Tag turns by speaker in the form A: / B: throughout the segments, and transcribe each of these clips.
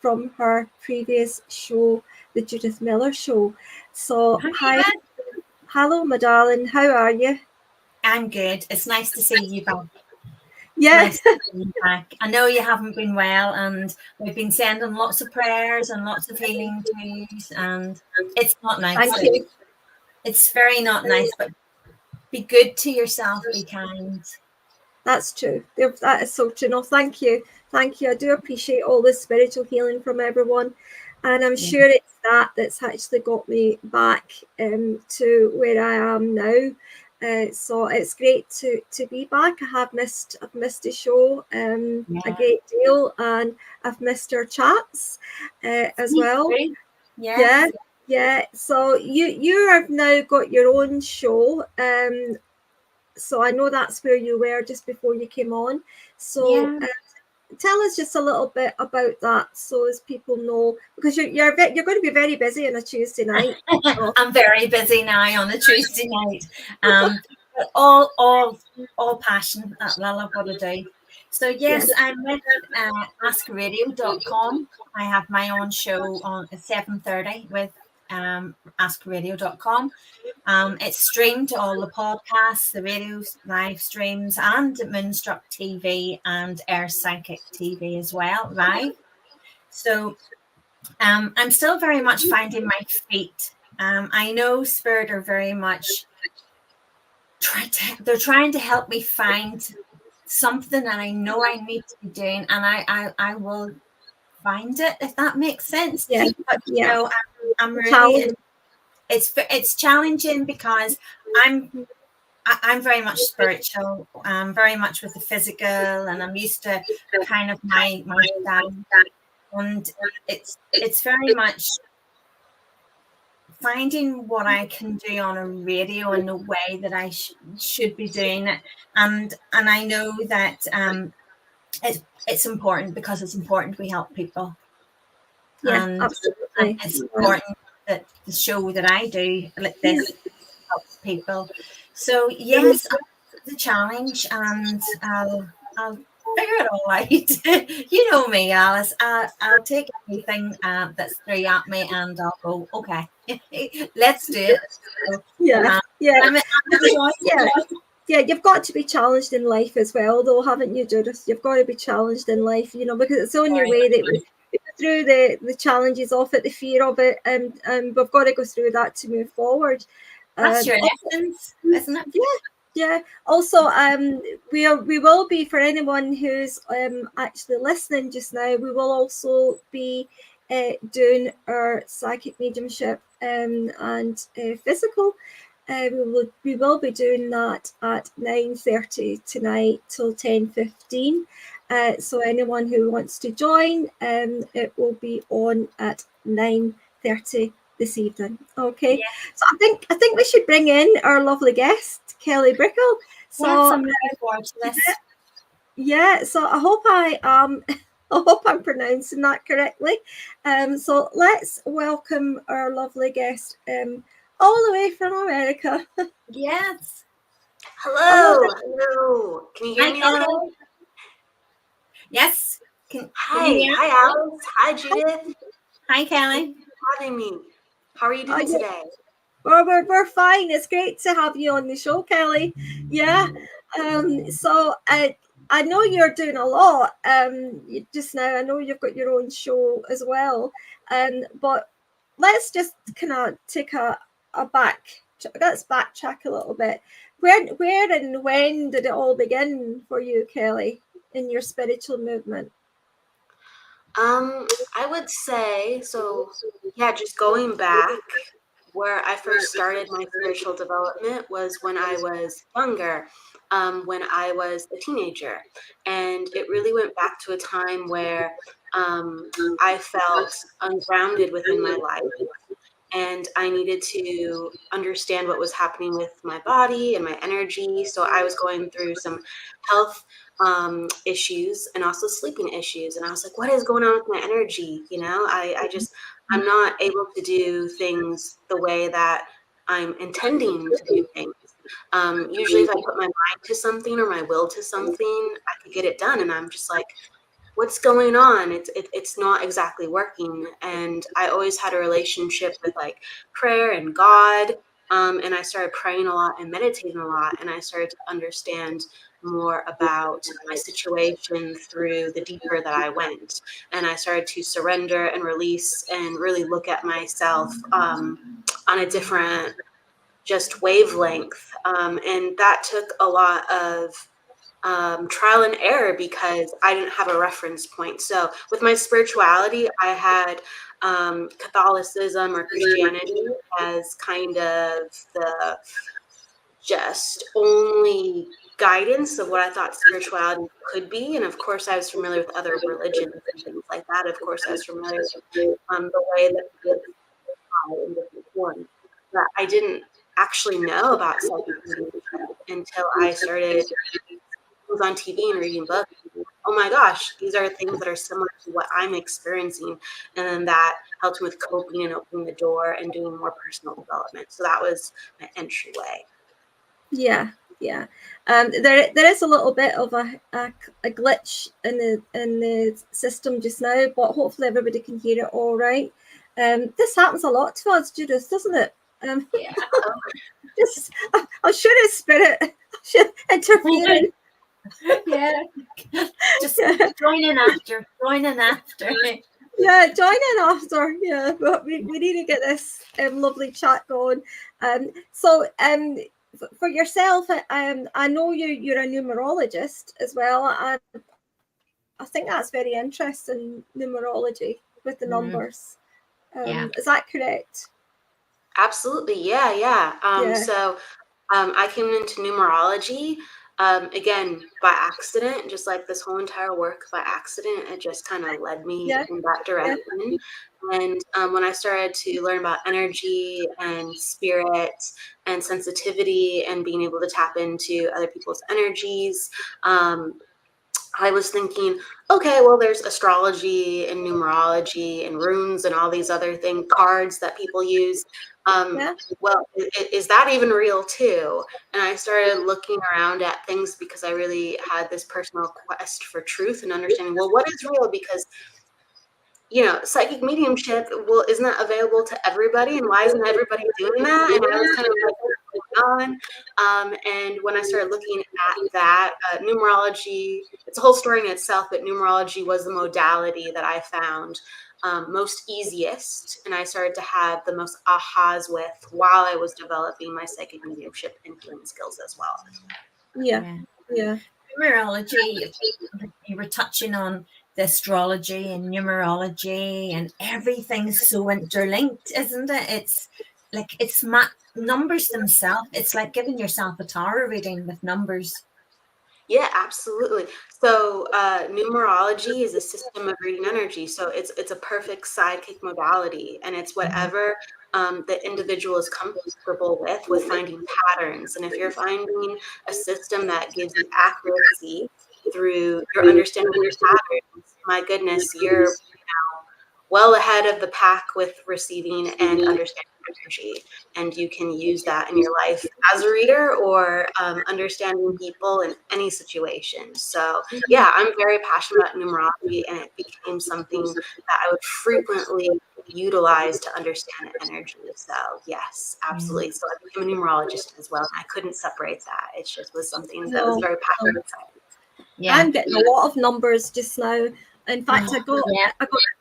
A: from her previous show, the Judith Miller Show. So, hi, hello, my darling. How are you?
B: I'm good. It's nice to see you back.
A: Yeah.
B: Nice to see you back. I know you haven't been well, and we've been sending lots of prayers and lots of healing to you, and it's not nice.
A: Thank you.
B: It's very not nice, but be good to yourself, be kind.
A: That's true. That is so true. No, thank you. Thank you. I do appreciate all the spiritual healing from everyone. And I'm sure it's that's actually got me back to where I am now. So it's great to be back. I've missed the show a great deal, and I've missed our chats as well. Yeah. So you have now got your own show. So I know that's where you were just before you came on. So tell us just a little bit about that, so as people know, because you're going to be very busy on a Tuesday night.
B: I'm very busy now on a Tuesday night. All passion. I love what I do. So yes, I'm with AskRadio.com. I have my own show on at 7:30 with AskRadio.com. It's streamed to all the podcasts, the radio live streams, and Moonstruck TV and Air Psychic TV as well, live. So I'm still very much finding my feet. I know Spirit are very much they're trying to help me find something that I know I need to be doing, and I will find it, if that makes sense. But you know, I'm really it's challenging because I'm very much spiritual. I'm very much with the physical, and I'm used to kind of my dad, and it's very much finding what I can do on a radio in the way that I should be doing it, and I know that it's important because it's important we help people.
A: Absolutely.
B: And it's important that the show that I do like this helps people. So yes, the challenge, and I'll figure it all out. You know me, Alice. I'll take anything that's thrown at me, and I'll go, okay, let's do it. So,
A: you've got to be challenged in life as well, though, haven't you, Judith? You've got to be challenged in life, you know, because it's the only way that we go through the challenges of it, the fear of it, and we've got to go through that to move forward.
B: That's your essence, isn't it?
A: Yeah. Also, we will be, for anyone who's actually listening just now, we will also be doing our psychic mediumship and physical. We will be doing that at 9:30 tonight till 10:15. So anyone who wants to join, it will be on at 9:30 this evening. Okay. So I think we should bring in our lovely guest, Kelly Bricknell. So
B: I'm looking forward to this.
A: Yeah. So I hope I'm pronouncing that correctly. So let's welcome our lovely guest all the way from America.
B: Yes.
C: Hello. Can you hear me okay?
B: Yes.
C: Hi, Alice. Hi, Judith.
B: Hi, Kelly.
C: Thank you for having me. How are you doing today?
A: Well, we're fine. It's great to have you on the show, Kelly. Yeah. So I know you're doing a lot just now. I know you've got your own show as well. But let's just kind of take let's backtrack a little bit. Where and when did it all begin for you, Kelly, in your spiritual movement?
C: I would say, just going back, where I first started my spiritual development was when I was younger, when I was a teenager. And it really went back to a time where I felt ungrounded within my life. And I needed to understand what was happening with my body and my energy. So I was going through some health issues and also sleeping issues. And I was like, what is going on with my energy? You know, I'm not able to do things the way that I'm intending to do things. Usually if I put my mind to something or my will to something, I could get it done. And I'm just like, what's going on? It's not exactly working. And I always had a relationship with like prayer and God. And I started praying a lot and meditating a lot. And I started to understand more about my situation through the deeper that I went. And I started to surrender and release and really look at myself on a different just wavelength. And that took a lot of trial and error because I didn't have a reference point. So with my spirituality, I had Catholicism or Christianity as kind of the just only guidance of what I thought spirituality could be. And of course, I was familiar with other religions and things like that. Of course, I was familiar with the way that people in different forms. But I didn't actually know about psychic mediumship until I started was on TV and reading books. Oh my gosh, these are things that are similar to what I'm experiencing. And then that helped me with coping and opening the door and doing more personal development. So that was my entryway.
A: Yeah. There is a little bit of a glitch in the system just now, but hopefully everybody can hear it all right. This happens a lot to us, Judith, doesn't it?
B: Yeah.
A: I'm sure it's spirit interfering.
B: Yeah, just join in after.
A: Yeah, join in after. Yeah, but we need to get this lovely chat going. So for yourself, I know you're a numerologist as well. I think that's very interesting, numerology with the numbers. Is that correct?
C: Absolutely, yeah. So I came into numerology again by accident, just like this whole entire work by accident. It just kind of led me in that direction. And when I started to learn about energy and spirit and sensitivity and being able to tap into other people's energies, I was thinking, okay, well, there's astrology and numerology and runes and all these other things, cards that people use. Well, is that even real too? And I started looking around at things because I really had this personal quest for truth and understanding, well, what is real? Because psychic mediumship, well, isn't that available to everybody? And why isn't everybody doing that? And I was kind of like, what's going on? And when I started looking at that, numerology, it's a whole story in itself, but numerology was the modality that I found most easiest. And I started to have the most ahas with while I was developing my psychic mediumship and healing skills as well.
A: Yeah.
B: Numerology, you were touching on the astrology and numerology, and everything's so interlinked, isn't it? It's like numbers themselves. It's like giving yourself a tarot reading with numbers.
C: Yeah, absolutely. So numerology is a system of reading energy. So it's a perfect psychic modality, and it's whatever the individual is comfortable with finding patterns. And if you're finding a system that gives you accuracy through your understanding of your patterns, my goodness, you're well ahead of the pack with receiving and understanding energy. And you can use that in your life as a reader or understanding people in any situation. So yeah, I'm very passionate about numerology, and it became something that I would frequently utilize to understand energy. So yes, absolutely. So I became a numerologist as well, and I couldn't separate that. It just was something that was very passionate.
A: Yeah. I'm getting a lot of numbers just now. In fact, I got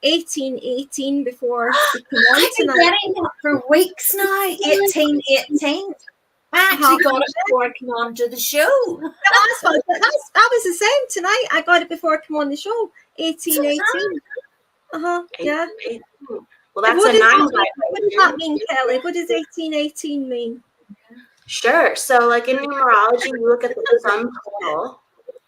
A: 1818 before we come on
B: I've been getting that for weeks now. 1818. I actually got it before I came on to the show.
A: That was the same tonight. I got it before I came on the show. 1818. Yeah.
C: Well, that's a 9.
A: What does that mean, Kelly? What does 1818 mean?
C: Sure. So, like in numerology, you look at the sum total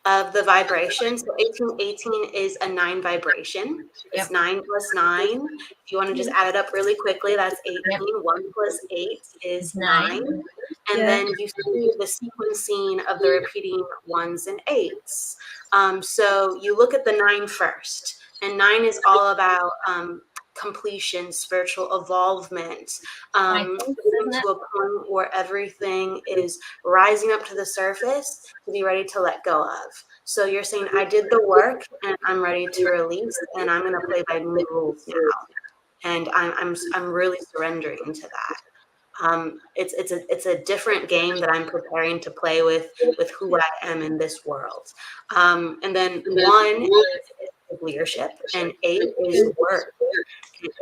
C: of the vibration. So 1818 is a 9 vibration. It's 9 plus 9. If you want to just add it up really quickly, that's 18. 1 plus 8 is 9. And then you see the sequencing of the repeating 1s and 8s. So you look at the 9 first. And 9 is all about completion, spiritual evolvement, to a point where everything is rising up to the surface to be ready to let go of. So you're saying, I did the work and I'm ready to release, and I'm going to play by new rules now. And I'm really surrendering to that. It's a different game that I'm preparing to play with who I am in this world. And then 1 is leadership, and 8 is work.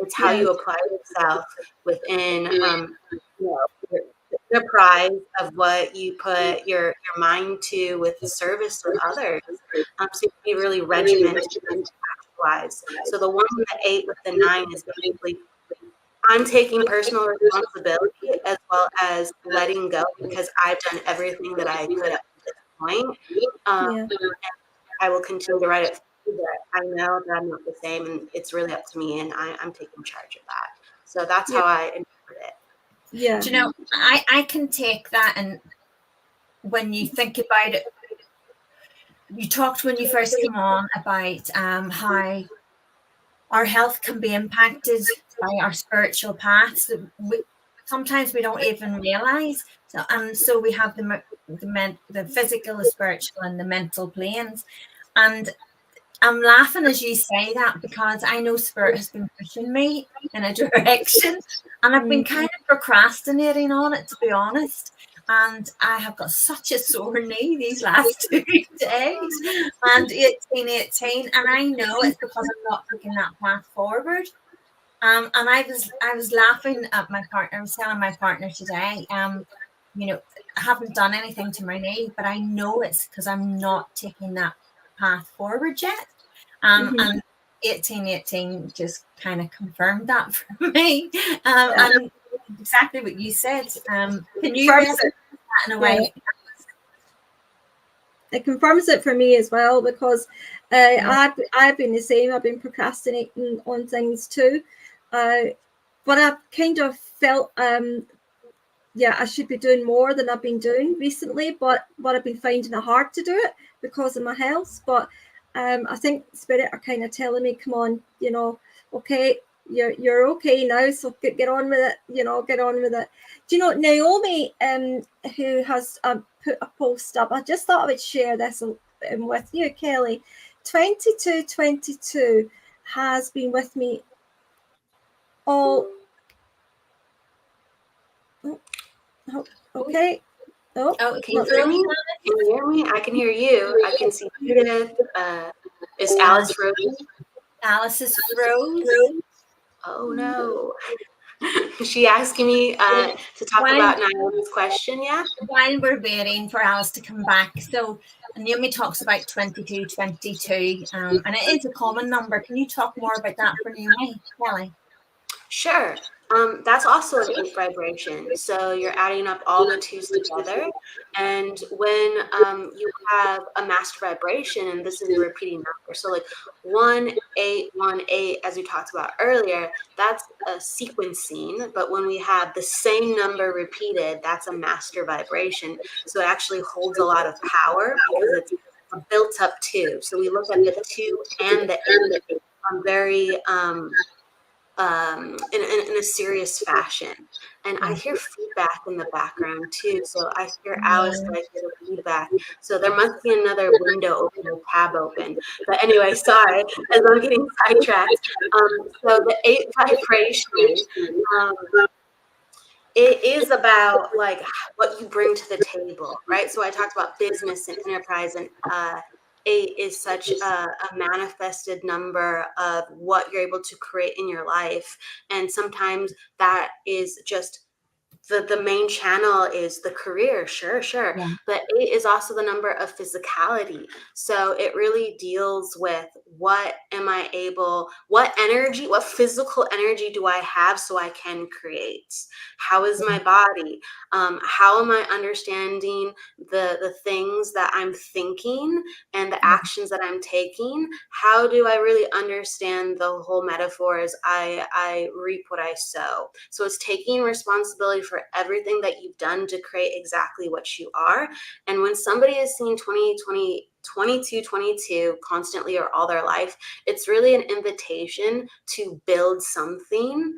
C: It's how you apply yourself within the enterprise of what you put your mind to with service to others. So you can be really regimented and actualized. So the 1 and the 8 with the 9 is basically, I'm taking personal responsibility as well as letting go, because I've done everything that I could up to this point. And I will continue to write it. I know that I'm not the same, and it's really up to me, and I'm taking charge of that. So that's how I interpret it.
A: Yeah.
B: Do you know, I can take that, and when you think about it, you talked when you first came on about how our health can be impacted by our spiritual paths. Sometimes we don't even realize. So we have the physical, the spiritual, and the mental planes. And I'm laughing as you say that, because I know Spirit has been pushing me in a direction, and I've been kind of procrastinating on it, to be honest. And I have got such a sore knee these last 2 days, and 18, and I know it's because I'm not taking that path forward. And I was laughing at my partner. I was telling my partner today, you know, I haven't done anything to my knee, but I know it's because I'm not taking that path forward yet. And 18 just kind of confirmed that for me. And exactly what you said. Can you resonate that in a way?
A: It confirms it for me as well, because I've been the same. I've been procrastinating on things too, but I've kind of felt I should be doing more than I've been doing recently, but I've been finding it hard to do it because of my health. But I think Spirit are kind of telling me, come on, okay, you're okay now, so get on with it, get on with it. Do you know, Naomi, who has put a post up, I just thought I would share this with you, Kelly. 2222 has been with me all. Okay.
C: Can you hear me? Can you hear me? I can hear you. I can see Judith. Is Alice frozen?
B: Alice is frozen.
C: Oh no. Is she asking me to talk about Naomi's question yet?
B: While we're waiting for Alice to come back, so Naomi talks about 2222, and it is a common number. Can you talk more about that for Naomi, Kelly?
C: Sure. That's also an 8 vibration. So you're adding up all the 2s together. And when you have a master vibration, and this is a repeating number, so like 1818, as we talked about earlier, that's a sequencing. But when we have the same number repeated, that's a master vibration. So it actually holds a lot of power because it's a built up 2. So we look at the 2 and the 8 very in a serious fashion. And I hear feedback in the background too. So I hear Alice, I hear the feedback. So there must be another window open or tab open. But anyway, sorry, as I'm getting sidetracked. So the 8 vibration, it is about like what you bring to the table, right? So I talked about business and enterprise, and 8 is such a manifested number of what you're able to create in your life. And sometimes that is just the main channel is the career, sure. Yeah. But 8 is also the number of physicality. So it really deals with what energy, what physical energy do I have so I can create? How is my body? How am I understanding the things that I'm thinking and the actions that I'm taking? How do I really understand the whole metaphor as I reap what I sow? So it's taking responsibility for everything that you've done to create exactly what you are. And when somebody is seeing 22 constantly or all their life, it's really an invitation to build something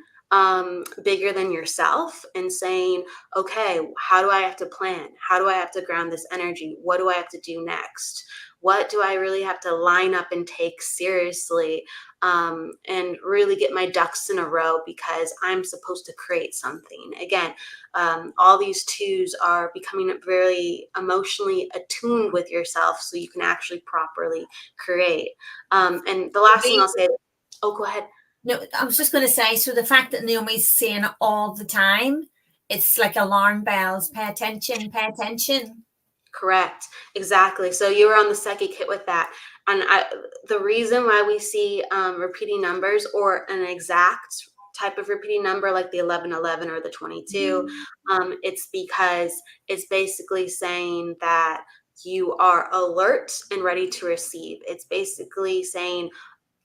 C: bigger than yourself, and saying, okay, how do I have to plan? How do I have to ground this energy? What do I have to do next? What do I really have to line up and take seriously, and really get my ducks in a row, because I'm supposed to create something. Again, all these twos are becoming very emotionally attuned with yourself, so you can actually properly create. And the last thing I'll say, oh, go ahead.
B: No, I was just going to say, so the fact that Naomi's saying it all the time, it's like alarm bells. Pay attention, pay attention.
C: Correct. Exactly. So you were on the psychic hit with that. And the reason why we see repeating numbers, or an exact type of repeating number like the 1111 or the 22, it's because it's basically saying that you are alert and ready to receive. It's basically saying,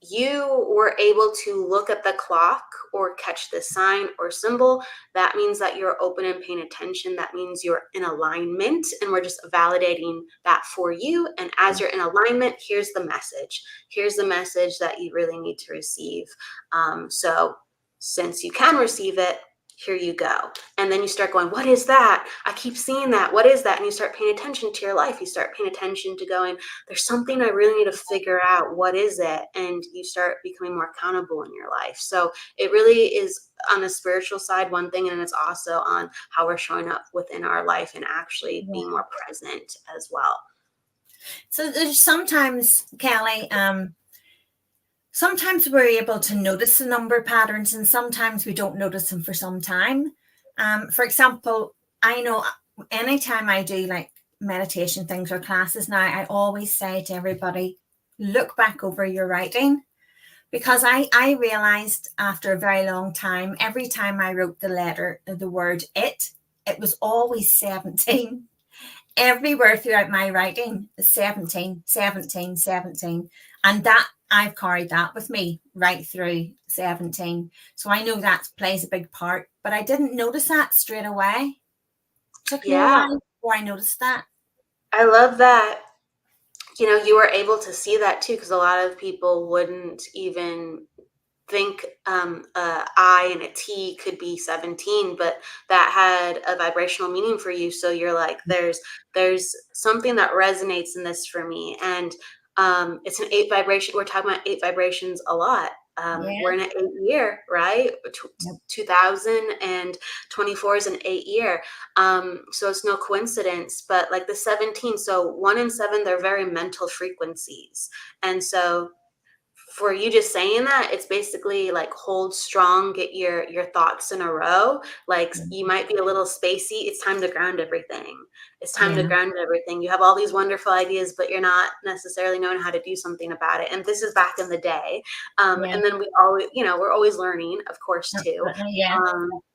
C: you were able to look at the clock or catch the sign or symbol. That means that you're open and paying attention. That means you're in alignment, and we're just validating that for you. And as you're in alignment, here's the message. Here's the message that you really need to receive. So since you can receive it, here you go. And then you start going, what is that? I keep seeing that. What is that? And you start paying attention to your life. You start paying attention to going, there's something I really need to figure out. What is it? And you start becoming more accountable in your life. So it really is on a spiritual side, one thing, and it's also on how we're showing up within our life and actually being more present as well.
B: So there's sometimes, Kelly, sometimes we're able to notice the number patterns, and sometimes we don't notice them for some time. For example, I know anytime I do like meditation things or classes now, I always say to everybody, look back over your writing, because I realized after a very long time, every time I wrote the word it was always 17. Everywhere throughout my writing, 17, 17, 17. And that I've carried that with me right through 17. So I know that plays a big part, but I didn't notice that straight away. It took me a while before I noticed that.
C: I love that. You know, you were able to see that too, because a lot of people wouldn't even think I and a T could be 17, but that had a vibrational meaning for you. So you're like, there's something that resonates in this for me. And it's an 8 vibration. We're talking about 8 vibrations a lot. We're in an 8 year, right? 2024 is an 8 year. So it's no coincidence, but like the 17, so 1 and 7, they're very mental frequencies. And so for you just saying that, it's basically like hold strong, get your thoughts in a row. Like you might be a little spacey. It's time to ground everything. It's time to ground everything. You have all these wonderful ideas, but you're not necessarily knowing how to do something about it. And this is back in the day. And then we always, we're always learning, of course, too.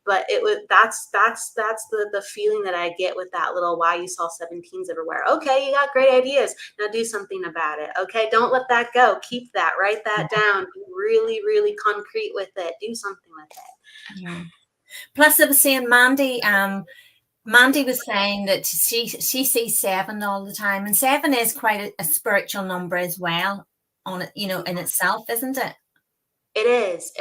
C: But it was that's the feeling that I get with that little why you saw 17s everywhere. Okay, you got great ideas. Now do something about it. Okay, don't let that go. Keep that. Write that down. Be really, really concrete with it. Do something with it.
B: Yeah. Plus, I was saying Mandy was saying that she sees 7 all the time, and 7 is quite a spiritual number as well on it, in itself, isn't it?
C: It is.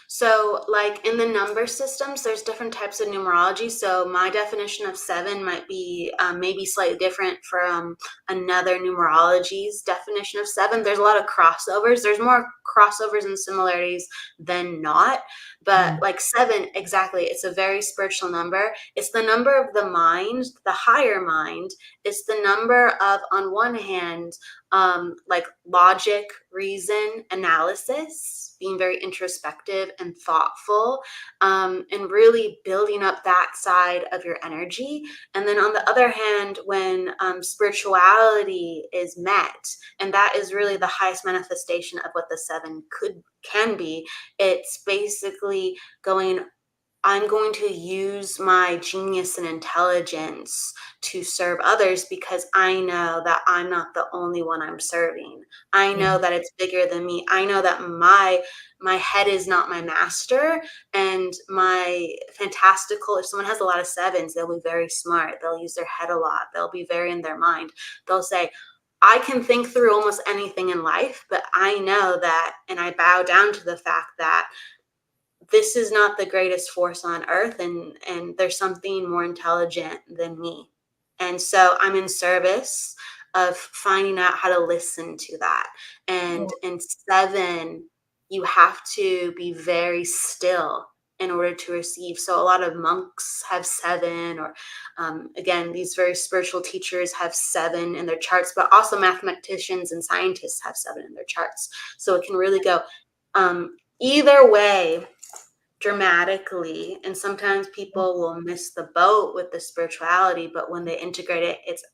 C: So like in the number systems, there's different types of numerology. So my definition of 7 might be maybe slightly different from another numerology's definition of 7. There's a lot of crossovers. There's more crossovers and similarities than not. But like 7, exactly, it's a very spiritual number. It's the number of the mind, the higher mind. It's the number of, on one hand, like logic, reason, analysis, being very introspective and thoughtful, and really building up that side of your energy. And then on the other hand, when spirituality is met, and that is really the highest manifestation of what the 7 can be, it's basically going, I'm going to use my genius and intelligence to serve others, because I know that I'm not the only one I'm serving. I know that it's bigger than me. I know that my head is not my master, and my fantastical, if someone has a lot of 7s, they'll be very smart. They'll use their head a lot. They'll be very in their mind. They'll say, I can think through almost anything in life, but I know that, and I bow down to the fact that this is not the greatest force on earth, and there's something more intelligent than me. And so I'm in service of finding out how to listen to that. And in 7, you have to be very still in order to receive. So a lot of monks have 7, or again, these very spiritual teachers have 7 in their charts, but also mathematicians and scientists have 7 in their charts. So it can really go either way dramatically. And sometimes people will miss the boat with the spirituality, but when they integrate it, it's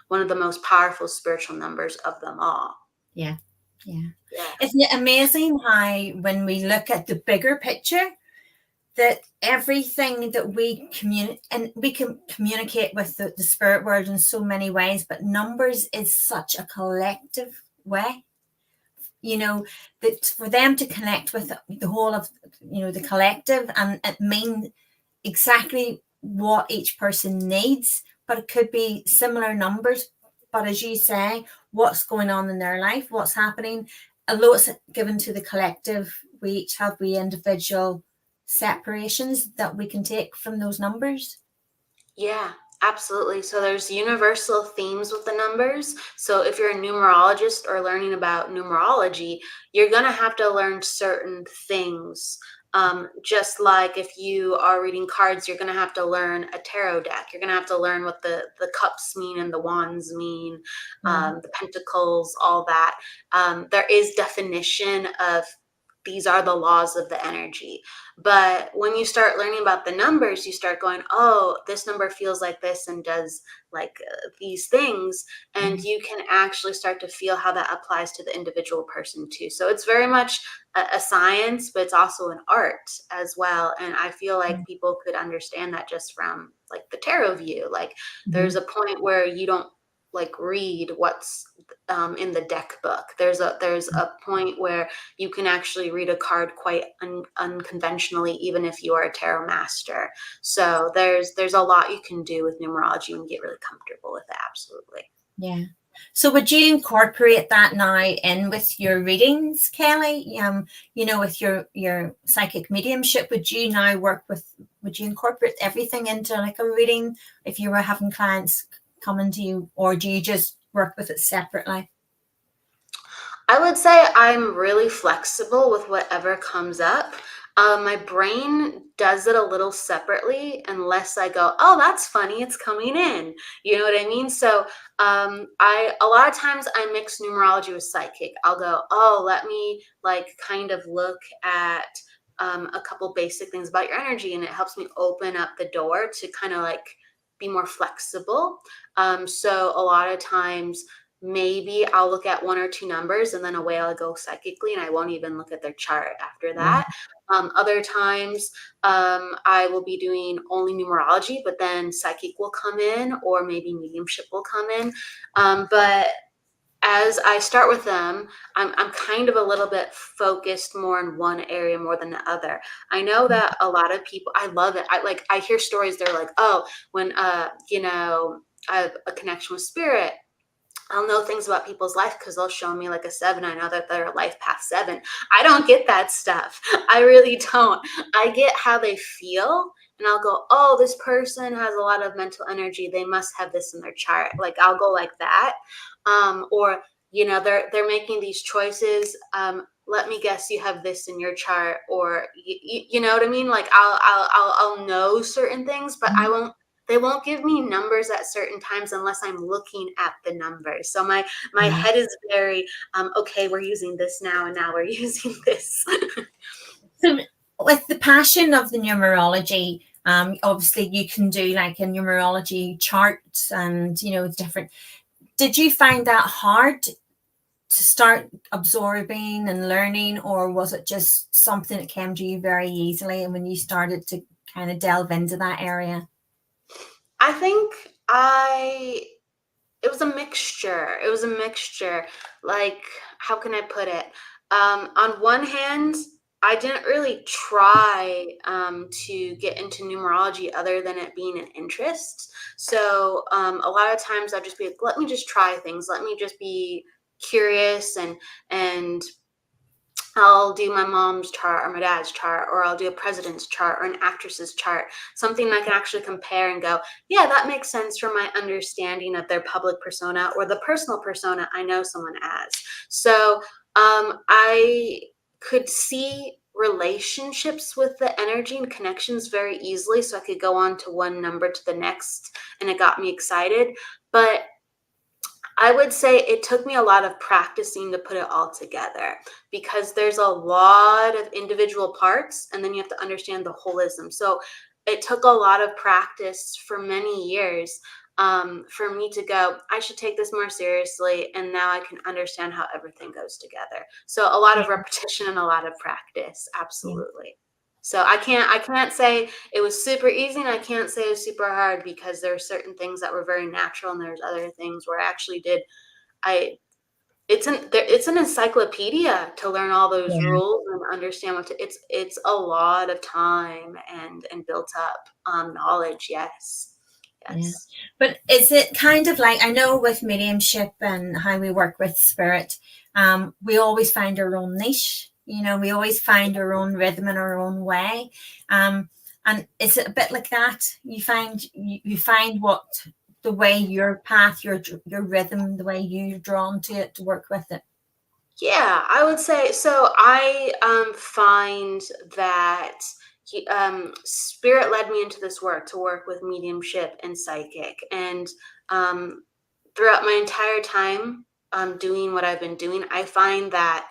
C: one of the most powerful spiritual numbers of them all.
B: Yeah. Isn't it amazing how, when we look at the bigger picture, that everything that we communicate, and we can communicate with the spirit world in so many ways, but numbers is such a collective way, that for them to connect with the whole of, the collective, and it mean exactly what each person needs, but it could be similar numbers. But as you say, what's going on in their life, what's happening, although it's given to the collective, we each have individual separations that we can take from those numbers.
C: Yeah, absolutely. So there's universal themes with the numbers. So if you're a numerologist or learning about numerology, you're going to have to learn certain things. Just like if you are reading cards, you're going to have to learn a tarot deck. You're going to have to learn what the cups mean and the wands mean, the pentacles, all that. There is definition of these are the laws of the energy. But when you start learning about the numbers, you start going, oh, this number feels like this and does like these things. And you can actually start to feel how that applies to the individual person too. So it's very much a science, but it's also an art as well. And I feel like people could understand that just from like the tarot view. Like there's a point where you don't like read what's in the deck book. There's a point where you can actually read a card quite unconventionally, even if you are a tarot master. So there's a lot you can do with numerology and get really comfortable with it. Absolutely.
B: Yeah. So would you incorporate that now in with your readings, Kelly? With your psychic mediumship, would you incorporate everything into like a reading if you were having clients coming to you, or do you just work with it separately?
C: I would say I'm really flexible with whatever comes up. My brain does it a little separately unless I go, oh, that's funny, it's coming in. You know what I mean? So a lot of times I mix numerology with psychic. I'll go, oh, let me like kind of look at a couple basic things about your energy, and it helps me open up the door to kind of like be more flexible. So a lot of times maybe I'll look at 1 or 2 numbers and then away I'll go psychically, and I won't even look at their chart after that. Other times I will be doing only numerology, but then psychic will come in, or maybe mediumship will come in. But as I start with them, I'm kind of a little bit focused more in one area more than the other. I know that a lot of people, I love it. I hear stories. They're like, oh, when, I have a connection with spirit, I'll know things about people's life because they'll show me like a 7. I know that they're life path 7. I don't get that stuff. I really don't. I get how they feel, and I'll go, oh, this person has a lot of mental energy. They must have this in their chart. Like I'll go like that. Or, they're making these choices. Let me guess, you have this in your chart, or you know what I mean? Like I'll know certain things, but they won't give me numbers at certain times unless I'm looking at the numbers. So my head is very, okay, we're using this now, and now we're using this.
B: So with the passion of the numerology, obviously you can do like a numerology charts and, different. Did you find that hard to start absorbing and learning, or was it just something that came to you very easily and when you started to kind of delve into that area?
C: I think it was a mixture. It was a mixture. Like, how can I put it? On one hand, I didn't really try to get into numerology other than it being an interest. So a lot of times I'd just be like, let me just try things. Let me just be curious, and I'll do my mom's chart or my dad's chart, or I'll do a president's chart or an actress's chart, something I can actually compare and go, yeah, that makes sense from my understanding of their public persona or the personal persona I know someone as. So I could see relationships with the energy and connections very easily. So I could go on to one number to the next, and it got me excited. But I would say it took me a lot of practicing to put it all together, because there's a lot of individual parts, and then you have to understand the holism. So it took a lot of practice for many years for me to go, I should take this more seriously. And now I can understand how everything goes together. So a lot of repetition and a lot of practice. Absolutely. So I can't say it was super easy, and I can't say it was super hard, because there are certain things that were very natural, and there's other things where I actually did. It's an encyclopedia to learn all those rules and understand it's a lot of time and built up knowledge. Yes.
B: Yeah. But is it kind of like, I know with mediumship and how we work with spirit, we always find our own niche. We always find our own rhythm and our own way. And is it a bit like that? You find what the way your path, your rhythm, the way you're drawn to it, to work with it?
C: Yeah, I would say so. I find that spirit led me into this work to work with mediumship and psychic, and throughout my entire time doing what I've been doing, I find that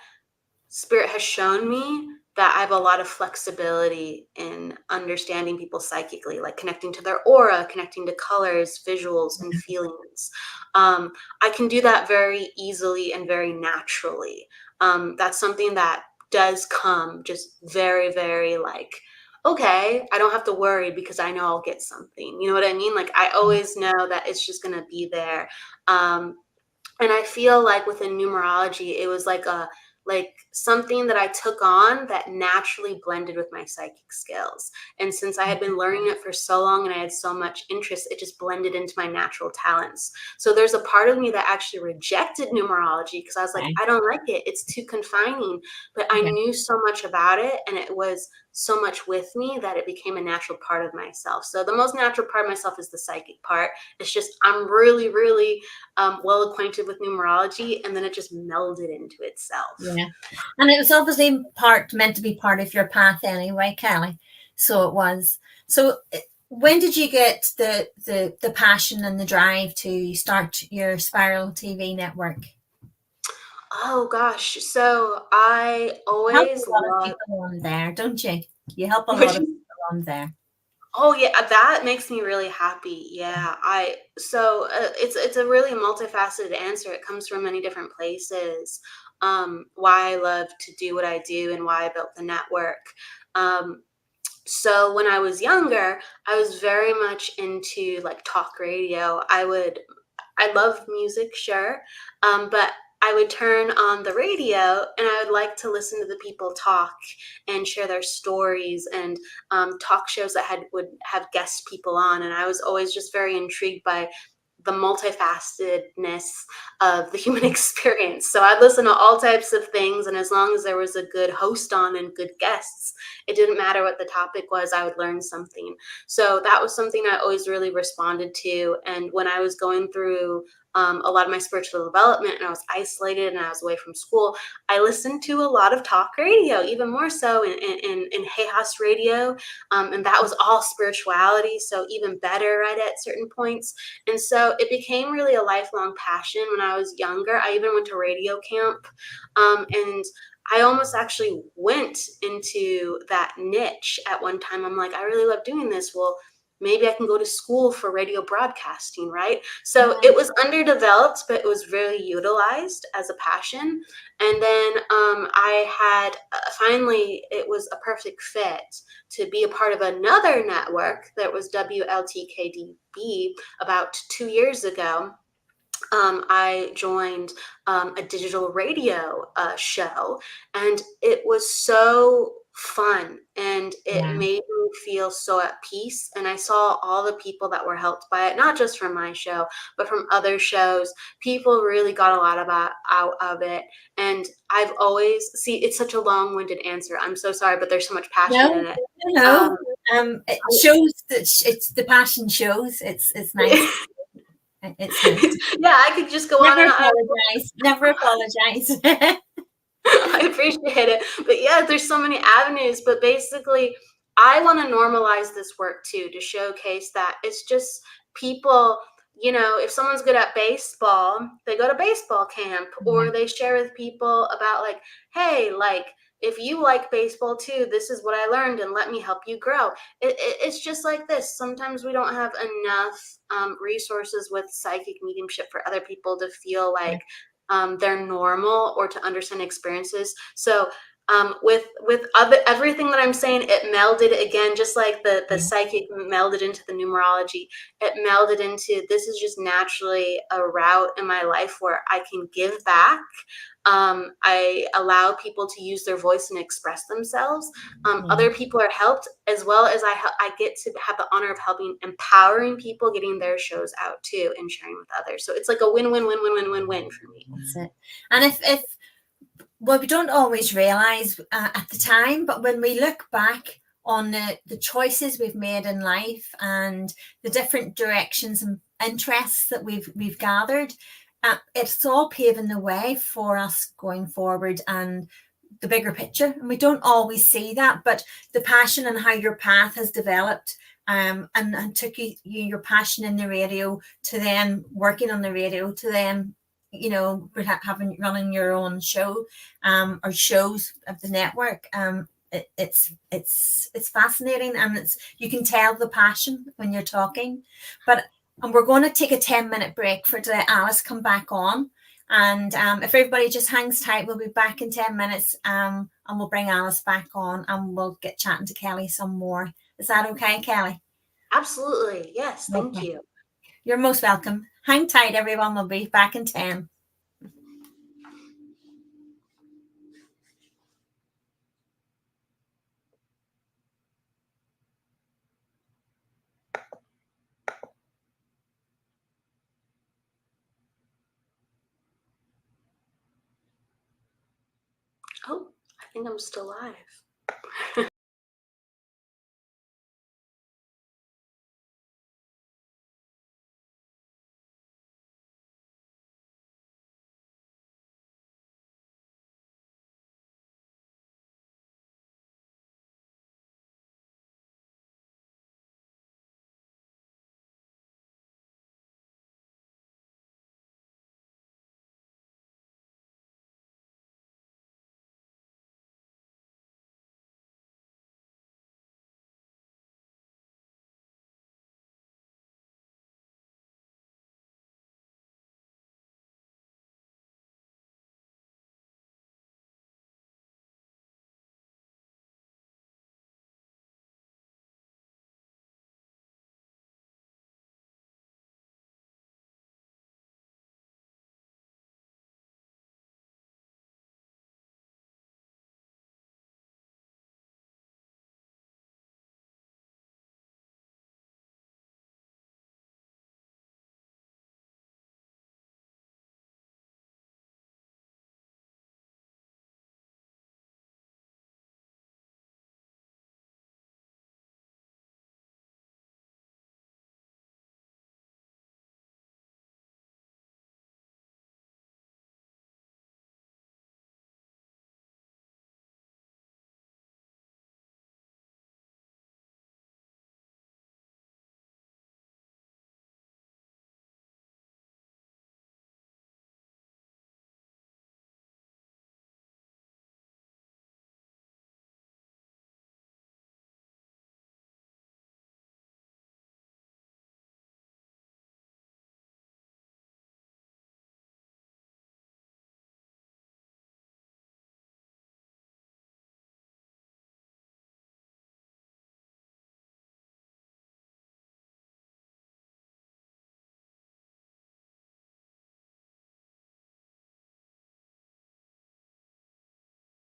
C: spirit has shown me that I have a lot of flexibility in understanding people psychically, like connecting to their aura, connecting to colors, visuals, and feelings. I can do that very easily and very naturally. That's something that does come just very, very like, okay, I don't have to worry because I know I'll get something. You know what I mean? Like I always know that it's just going to be there. And I feel like within numerology, it was like something that I took on that naturally blended with my psychic skills. And since I had been learning it for so long and I had so much interest, it just blended into my natural talents. So there's a part of me that actually rejected numerology because I was like, I don't like it. It's too confining. But I knew so much about it, and it was so much with me that it became a natural part of myself. So the most natural part of myself is the psychic part. It's just I'm really, really well acquainted with numerology, and then it just melded into itself.
B: Yeah, and it was obviously meant to be part of your path anyway, Kelly. So it was. So when did you get the passion and the drive to start your Spiral TV network?
C: Oh gosh, so I always
B: love people on there, don't you? You help a lot of people on there.
C: Oh yeah, that makes me really happy. Yeah, it's a really multifaceted answer. It comes from many different places. Why I love to do what I do and why I built the network. So when I was younger, I was very much into like talk radio. I love music, sure, but I would turn on the radio and I would like to listen to the people talk and share their stories, and talk shows that would have guest people on. And I was always just very intrigued by the multifacetedness of the human experience. So I'd listen to all types of things, and as long as there was a good host on and good guests, it didn't matter what the topic was, I would learn something. So that was something I always really responded to. And when I was going through a lot of my spiritual development and I was isolated and I was away from school, I listened to a lot of talk radio, even more so in Hay House radio. And that was all spirituality, so even better right at certain points. And so it became really a lifelong passion. When I was younger, I even went to radio camp, and I almost actually went into that niche at one time. I'm like, I really love doing this. Well, maybe I can go to school for radio broadcasting, right? So it was underdeveloped, but it was really utilized as a passion. And then I had finally, it was a perfect fit to be a part of another network that was WLTKDB about 2 years ago. I joined a digital radio show, and it was so fun, and it made me feel so at peace. And I saw all the people that were helped by it, not just from my show, but from other shows. People really got a lot out of it. And I've always it's such a long-winded answer. I'm so sorry, but there's so much passion in it.
B: It shows that it's the passion shows. It's nice. It's nice.
C: Yeah, I could just go on and on.
B: Never apologize.
C: I appreciate it. But yeah, there's so many avenues. But basically, I want to normalize this work too, to showcase that it's just people, you know, if someone's good at baseball, they go to baseball camp, or they share with people about like, hey, like, if you like baseball too, this is what I learned, and let me help you grow. It's just like this. Sometimes we don't have enough resources with psychic mediumship for other people to feel like they're normal, or to understand experiences. So with everything that I'm saying, it melded again, just like the psychic melded into the numerology. It melded into, this is just naturally a route in my life where I can give back. I allow people to use their voice and express themselves. Other people are helped, as well as I get to have the honor of empowering people, getting their shows out too, and sharing with others. So it's like a win-win-win-win-win-win-win for me.
B: That's it. And if well, we don't always realize at the time, but when we look back on the choices we've made in life and the different directions and interests that we've gathered, it's all paving the way for us going forward and the bigger picture. And we don't always see that, but the passion and how your path has developed and took your passion in the radio to then working on the radio to then, you know, running your own show or shows of the network. It's fascinating, and you can tell the passion when you're talking. And we're going to take a 10-minute break to let Alice come back on. And if everybody just hangs tight, we'll be back in 10 minutes and we'll bring Alice back on and we'll get chatting to Kelly some more. Is that okay, Kelly?
C: Absolutely. Yes. Thank you.
B: You're most welcome. Hang tight, everyone. We'll be back in 10.
C: Oh, I think I'm still live.